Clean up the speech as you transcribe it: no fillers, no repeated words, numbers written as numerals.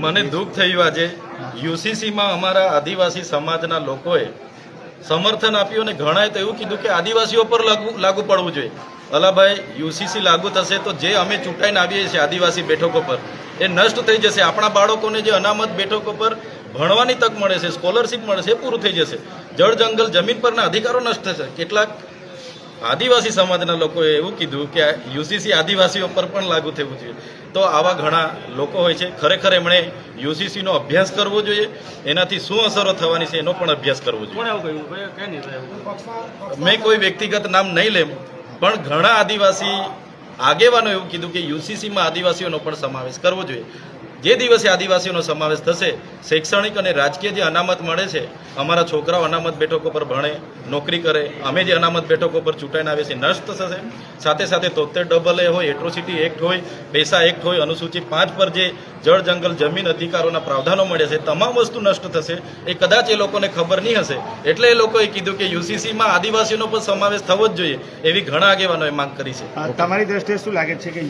મને દુઃખ થયું આજે યુસીસીમાં અમારા આદિવાસી સમાજના લોકોએ સમર્થન આપ્યું અને ઘણાએ તો એવું કીધું કે આદિવાસીઓ પર લાગુ પડવું જોઈએ. અલાભાઈ, યુસીસી લાગુ થશે તો જે અમે ચૂંટાઈને આવીએ છીએ આદિવાસી બેઠકો પર એ નષ્ટ થઈ જશે. આપણા બાળકોને જે અનામત બેઠકો પર ભણવાની તક મળે છે, સ્કોલરશીપ મળે છે, એ પૂરું થઈ જશે. જળ જંગલ જમીન પરના અધિકારો નષ્ટ થશે. કેટલાક આદિવાસી સમાજના લોકોએ એવું કીધું કે યુસીસી આદિવાસીઓ પર પણ લાગુ થવું જોઈએ. તો આવા ઘણા લોકો હોય છે. ખરેખર એમણે યુસીસીનો અભ્યાસ કરવો જોઈએ, એનાથી શું અસરો થવાની છે એનો પણ અભ્યાસ કરવો જોઈએ. મેં કોઈ વ્યક્તિગત નામ નહીં લેમ, પણ ઘણા આદિવાસી આગેવાનો એવું કીધું કે યુસીસીમાં આદિવાસીઓનો પણ સમાવેશ કરવો જોઈએ. જે દિવસે આદિવાસીઓનો સમાવેશ થશે, શૈક્ષણિક અને રાજકીય જે અનામત મળે છે, અમારા છોકરાઓ અનામત બેઠકો પર ભણે, નોકરી કરે, અમે જે અનામત બેઠકો પર ચૂંટાઈને આવીએ છીએ નષ્ટ થશે. સાથે સાથે 73AA હોય, એટ્રોસિટી એક્ટ હોય, પૈસા એક્ટ હોય, અનુસૂચિ 5 પર જે જળ જંગલ જમીન અધિકારોના પ્રાવધાનો મળે છે, તમામ વસ્તુ નષ્ટ થશે. એ કદાચ એ લોકોને ખબર નહીં હશે, એટલે એ લોકોએ કીધું કે યુસીસીમાં આદિવાસીઓનો પણ સમાવેશ થવો જ જોઈએ, એવી ઘણા આગેવાનોએ માંગ કરી છે. તમારી દ્રષ્ટિએ શું લાગે છે કે